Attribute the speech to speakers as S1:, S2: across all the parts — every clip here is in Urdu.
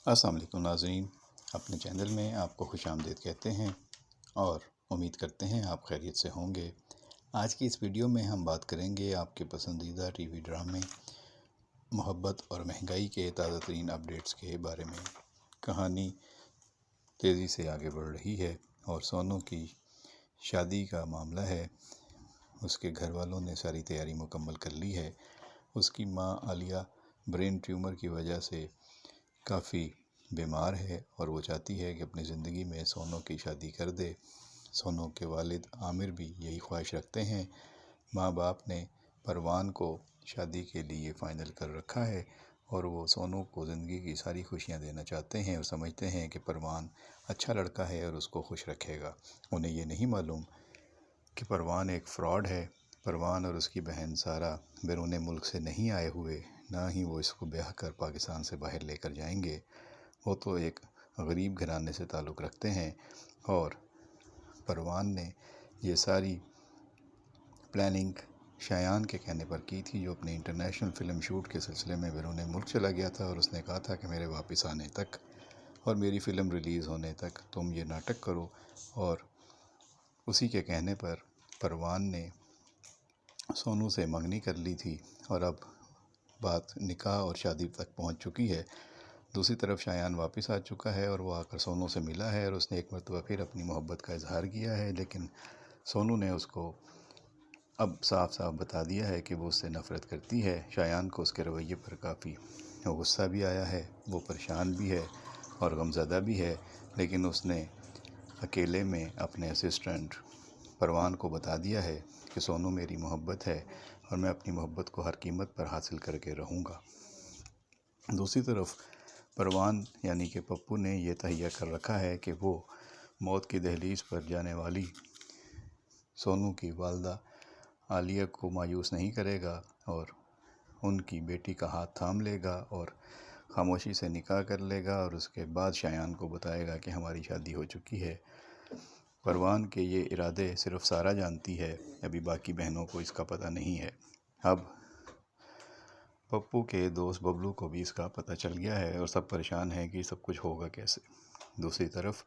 S1: السلام علیکم ناظرین، اپنے چینل میں آپ کو خوش آمدید کہتے ہیں اور امید کرتے ہیں آپ خیریت سے ہوں گے۔ آج کی اس ویڈیو میں ہم بات کریں گے آپ کے پسندیدہ ٹی وی ڈرامے محبت اور مہنگائی کے تازہ ترین اپڈیٹس کے بارے میں۔ کہانی تیزی سے آگے بڑھ رہی ہے اور سونو کی شادی کا معاملہ ہے۔ اس کے گھر والوں نے ساری تیاری مکمل کر لی ہے۔ اس کی ماں عالیہ برین ٹیومر کی وجہ سے کافی بیمار ہے اور وہ چاہتی ہے کہ اپنی زندگی میں سونو کی شادی کر دے۔ سونو کے والد عامر بھی یہی خواہش رکھتے ہیں۔ ماں باپ نے پروان کو شادی کے لیے فائنل کر رکھا ہے اور وہ سونو کو زندگی کی ساری خوشیاں دینا چاہتے ہیں اور سمجھتے ہیں کہ پروان اچھا لڑکا ہے اور اس کو خوش رکھے گا۔ انہیں یہ نہیں معلوم کہ پروان ایک فراڈ ہے۔ پروان اور اس کی بہن سارہ بیرون ملک سے نہیں آئے ہوئے، نہ ہی وہ اس کو بیاہ کر پاکستان سے باہر لے کر جائیں گے۔ وہ تو ایک غریب گھرانے سے تعلق رکھتے ہیں اور پروان نے یہ ساری پلاننگ شایان کے کہنے پر کی تھی، جو اپنے انٹرنیشنل فلم شوٹ کے سلسلے میں بیرون ملک چلا گیا تھا اور اس نے کہا تھا کہ میرے واپس آنے تک اور میری فلم ریلیز ہونے تک تم یہ ناٹک کرو، اور اسی کے کہنے پر پروان نے سونو سے منگنی کر لی تھی اور اب بات نکاح اور شادی تک پہنچ چکی ہے۔ دوسری طرف شایان واپس آ چکا ہے اور وہ آ کر سونو سے ملا ہے اور اس نے ایک مرتبہ پھر اپنی محبت کا اظہار کیا ہے، لیکن سونو نے اس کو اب صاف صاف بتا دیا ہے کہ وہ اس سے نفرت کرتی ہے۔ شایان کو اس کے رویے پر کافی غصہ بھی آیا ہے، وہ پریشان بھی ہے اور غمزدہ بھی ہے، لیکن اس نے اکیلے میں اپنے اسسٹنٹ پروان کو بتا دیا ہے کہ سونو میری محبت ہے اور میں اپنی محبت کو ہر قیمت پر حاصل کر کے رہوں گا۔ دوسری طرف پروان یعنی کہ پپو نے یہ تہیہ کر رکھا ہے کہ وہ موت کی دہلیز پر جانے والی سونو کی والدہ عالیہ کو مایوس نہیں کرے گا اور ان کی بیٹی کا ہاتھ تھام لے گا اور خاموشی سے نکاح کر لے گا اور اس کے بعد شایان کو بتائے گا کہ ہماری شادی ہو چکی ہے۔ پروان کے یہ ارادے صرف سارہ جانتی ہے، ابھی باقی بہنوں کو اس کا پتہ نہیں ہے۔ اب پپو کے دوست ببلو کو بھی اس کا پتہ چل گیا ہے اور سب پریشان ہیں کہ سب کچھ ہوگا کیسے۔ دوسری طرف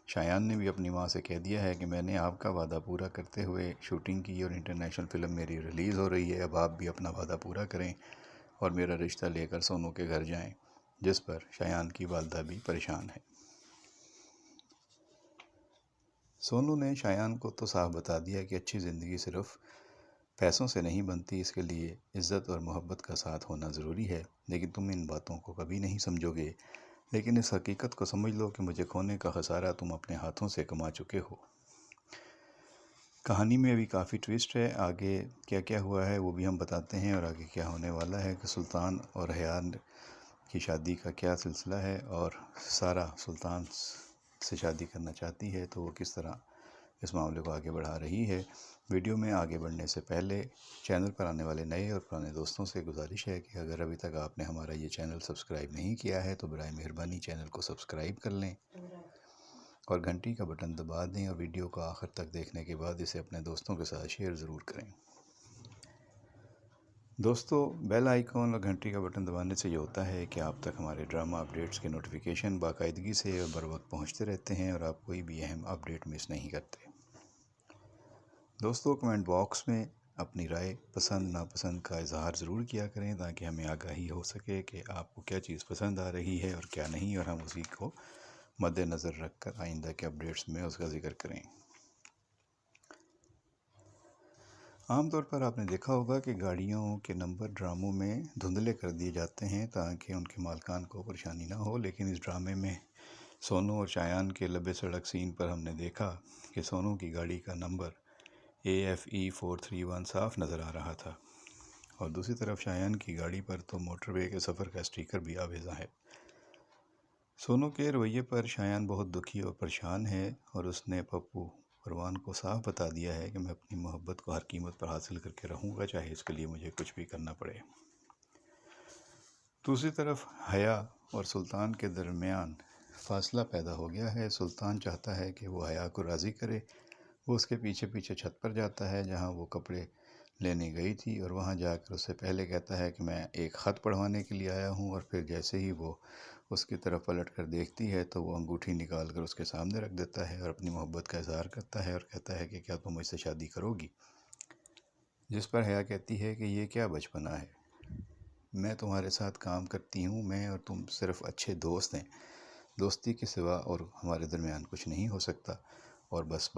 S1: شایان نے بھی اپنی ماں سے کہہ دیا ہے کہ میں نے آپ کا وعدہ پورا کرتے ہوئے شوٹنگ کی اور انٹرنیشنل فلم میری ریلیز ہو رہی ہے، اب آپ بھی اپنا وعدہ پورا کریں اور میرا رشتہ لے کر سونو کے گھر جائیں، جس پر شایان کی والدہ بھی پریشان ہے۔ سونو نے شایان کو تو صاف بتا دیا کہ اچھی زندگی صرف پیسوں سے نہیں بنتی، اس کے لیے عزت اور محبت کا ساتھ ہونا ضروری ہے، لیکن تم ان باتوں کو کبھی نہیں سمجھو گے۔ لیکن اس حقیقت کو سمجھ لو کہ مجھے کھونے کا خسارہ تم اپنے ہاتھوں سے کما چکے ہو۔ کہانی میں ابھی کافی ٹویسٹ ہے، آگے کیا کیا ہوا ہے وہ بھی ہم بتاتے ہیں اور آگے کیا ہونے والا ہے کہ سلطان اور حیان کی شادی کا کیا سلسلہ ہے اور سارہ سلطان سے شادی کرنا چاہتی ہے، تو وہ کس طرح اس معاملے کو آگے بڑھا رہی ہے۔ ویڈیو میں آگے بڑھنے سے پہلے چینل پر آنے والے نئے اور پرانے دوستوں سے گزارش ہے کہ اگر ابھی تک آپ نے ہمارا یہ چینل سبسکرائب نہیں کیا ہے تو برائے مہربانی چینل کو سبسکرائب کر لیں اور گھنٹی کا بٹن دبا دیں اور ویڈیو کو آخر تک دیکھنے کے بعد اسے اپنے دوستوں کے ساتھ شیئر ضرور کریں۔ دوستو، بیل آئیکن اور گھنٹی کا بٹن دبانے سے یہ ہوتا ہے کہ آپ تک ہمارے ڈرامہ اپڈیٹس کے نوٹیفیکیشن باقاعدگی سے اور بر وقت پہنچتے رہتے ہیں اور آپ کوئی بھی اہم اپڈیٹ مس نہیں کرتے۔ دوستو، کمنٹ باکس میں اپنی رائے پسند ناپسند کا اظہار ضرور کیا کریں تاکہ ہمیں آگاہی ہو سکے کہ آپ کو کیا چیز پسند آ رہی ہے اور کیا نہیں، اور ہم اسی کو مد نظر رکھ کر آئندہ کے اپڈیٹس میں اس کا ذکر کریں۔ عام طور پر آپ نے دیکھا ہوگا کہ گاڑیوں کے نمبر ڈراموں میں دھندلے کر دیے جاتے ہیں تاکہ ان کے مالکان کو پریشانی نہ ہو، لیکن اس ڈرامے میں سونو اور شایان کے لبے سڑک سین پر ہم نے دیکھا کہ سونو کی گاڑی کا نمبر AFE431 صاف نظر آ رہا تھا اور دوسری طرف شایان کی گاڑی پر تو موٹر وے کے سفر کا اسٹیکر بھی آویزاں ہے۔ سونو کے رویے پر شایان بہت دکھی اور پریشان ہے اور اس نے پپو پروان کو صاف بتا دیا ہے کہ میں اپنی محبت کو ہر قیمت پر حاصل کر کے رہوں گا، چاہے اس کے لیے مجھے کچھ بھی کرنا پڑے۔ دوسری طرف حیا اور سلطان کے درمیان فاصلہ پیدا ہو گیا ہے۔ سلطان چاہتا ہے کہ وہ حیا کو راضی کرے، وہ اس کے پیچھے پیچھے چھت پر جاتا ہے جہاں وہ کپڑے لینے گئی تھی اور وہاں جا کر اس سے پہلے کہتا ہے کہ میں ایک خط پڑھوانے کے لیے آیا ہوں، اور پھر جیسے ہی وہ اس کی طرف پلٹ کر دیکھتی ہے تو وہ انگوٹھی نکال کر اس کے سامنے رکھ دیتا ہے اور اپنی محبت کا اظہار کرتا ہے اور کہتا ہے کہ کیا تم مجھ سے شادی کرو گی؟ جس پر حیا کہتی ہے کہ یہ کیا بچپنا ہے، میں تمہارے ساتھ کام کرتی ہوں، میں اور تم صرف اچھے دوست ہیں، دوستی کے سوا اور ہمارے درمیان کچھ نہیں ہو سکتا، اور بس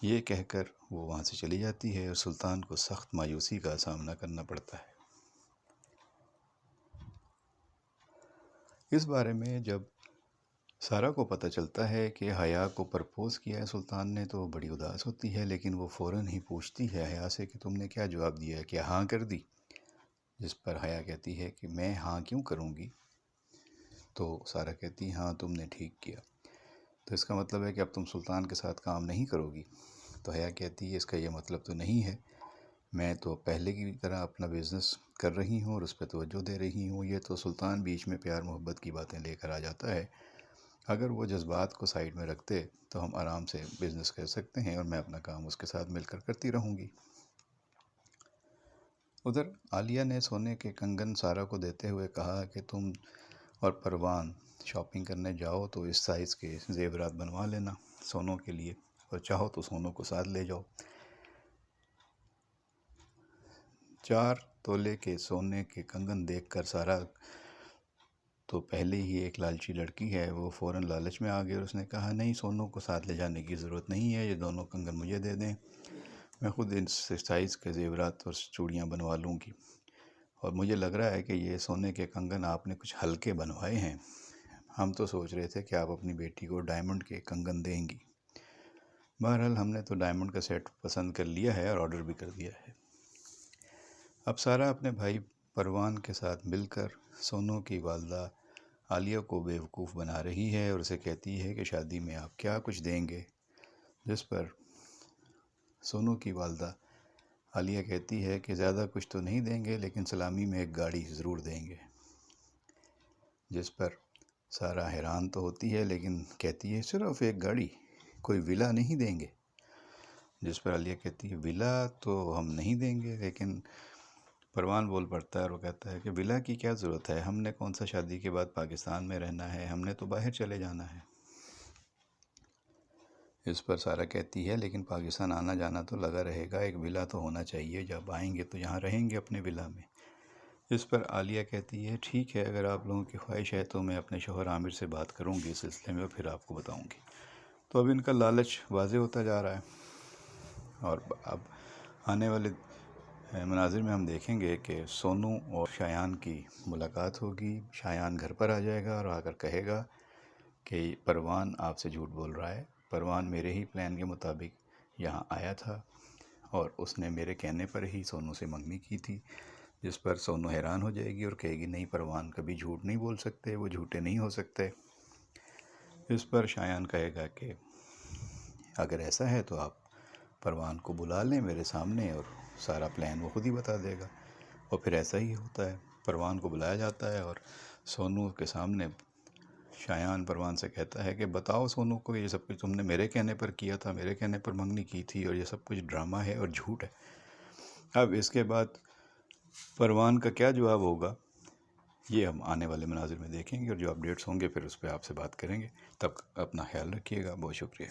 S1: یہ کہہ کر وہ وہاں سے چلی جاتی ہے اور سلطان کو سخت مایوسی کا سامنا کرنا پڑتا ہے۔ اس بارے میں جب سارہ کو پتہ چلتا ہے کہ حیا کو پرپوز کیا ہے سلطان نے تو وہ بڑی اداس ہوتی ہے، لیکن وہ فوراً ہی پوچھتی ہے حیا سے کہ تم نے کیا جواب دیا ہے، کیا ہاں کر دی؟ جس پر حیا کہتی ہے کہ میں ہاں کیوں کروں گی؟ تو سارہ کہتی ہے ہاں تم نے ٹھیک کیا، تو اس کا مطلب ہے کہ اب تم سلطان کے ساتھ کام نہیں کرو گی؟ تو حیا کہتی ہے اس کا یہ مطلب تو نہیں ہے، میں تو پہلے کی طرح اپنا بزنس کر رہی ہوں اور اس پہ توجہ دے رہی ہوں، یہ تو سلطان بیچ میں پیار محبت کی باتیں لے کر آ جاتا ہے، اگر وہ جذبات کو سائیڈ میں رکھتے تو ہم آرام سے بزنس کر سکتے ہیں اور میں اپنا کام اس کے ساتھ مل کر کرتی رہوں گی۔ ادھر عالیہ نے سونے کے کنگن سارہ کو دیتے ہوئے کہا کہ تم اور پروان شاپنگ کرنے جاؤ تو اس سائز کے زیورات بنوا لینا سونوں کے لیے، اور چاہو تو سونوں کو ساتھ لے جاؤ۔ 4 تولے کے سونے کے کنگن دیکھ کر سارہ تو پہلے ہی ایک لالچی لڑکی ہے، وہ فوراً لالچ میں آ گئی اور اس نے کہا نہیں، سونوں کو ساتھ لے جانے کی ضرورت نہیں ہے، یہ دونوں کنگن مجھے دے دیں، میں خود ان سائز کے زیورات اور چوڑیاں بنوا لوں گی، اور مجھے لگ رہا ہے کہ یہ سونے کے کنگن آپ نے کچھ ہلکے بنوائے ہیں، ہم تو سوچ رہے تھے کہ آپ اپنی بیٹی کو ڈائمنڈ کے کنگن دیں گی۔ بہرحال ہم نے تو ڈائمنڈ کا سیٹ پسند کر لیا ہے اور آرڈر بھی کر دیا ہے۔ اب سارہ اپنے بھائی پروان کے ساتھ مل کر سونوں کی والدہ عالیہ کو بیوقوف بنا رہی ہے اور اسے کہتی ہے کہ شادی میں آپ کیا کچھ دیں گے، جس پر سونوں کی والدہ عالیہ کہتی ہے کہ زیادہ کچھ تو نہیں دیں گے لیکن سلامی میں ایک گاڑی ضرور دیں گے، جس پر سارہ حیران تو ہوتی ہے لیکن کہتی ہے صرف ایک گاڑی، کوئی ولا نہیں دیں گے؟ جس پر عالیہ کہتی ہے ولا تو ہم نہیں دیں گے، لیکن پروان بول پڑتا ہے اور وہ کہتا ہے کہ ولا کی کیا ضرورت ہے، ہم نے کون سا شادی کے بعد پاکستان میں رہنا ہے، ہم نے تو باہر چلے جانا ہے۔ اس پر سارہ کہتی ہے لیکن پاکستان آنا جانا تو لگا رہے گا، ایک ولا تو ہونا چاہیے، جب آئیں گے تو یہاں رہیں گے اپنے ولا میں۔ اس پر عالیہ کہتی ہے ٹھیک ہے، اگر آپ لوگوں کی خواہش ہے تو میں اپنے شوہر عامر سے بات کروں گی اس سلسلے میں اور پھر آپ کو بتاؤں گی۔ تو اب ان کا لالچ واضح ہوتا جا رہا ہے، اور اب آنے والے مناظر میں ہم دیکھیں گے کہ سونو اور شایان کی ملاقات ہوگی، شایان گھر پر آ جائے گا اور آ کر کہے گا کہ پروان آپ سے جھوٹ بول رہا ہے، پروان میرے ہی پلان کے مطابق یہاں آیا تھا اور اس نے میرے کہنے پر ہی سونو سے منگنی کی تھی، جس پر سونو حیران ہو جائے گی اور کہے گی نہیں، پروان کبھی جھوٹ نہیں بول سکتے، وہ جھوٹے نہیں ہو سکتے۔ اس پر شایان کہے گا کہ اگر ایسا ہے تو آپ پروان کو بلا لیں میرے سامنے اور سارا پلان وہ خود ہی بتا دے گا، اور پھر ایسا ہی ہوتا ہے، پروان کو بلایا جاتا ہے اور سونو کے سامنے شایان پروان سے کہتا ہے کہ بتاؤ سونو کو، یہ سب کچھ تم نے میرے کہنے پر کیا تھا، میرے کہنے پر منگنی کی تھی، اور یہ سب کچھ ڈرامہ ہے اور جھوٹ ہے۔ اب اس کے بعد پروان کا کیا جواب ہوگا یہ ہم آنے والے مناظر میں دیکھیں گے، اور جو اپڈیٹس ہوں گے پھر اس پہ آپ سے بات کریں گے۔ تب اپنا خیال رکھیے گا، بہت شکریہ۔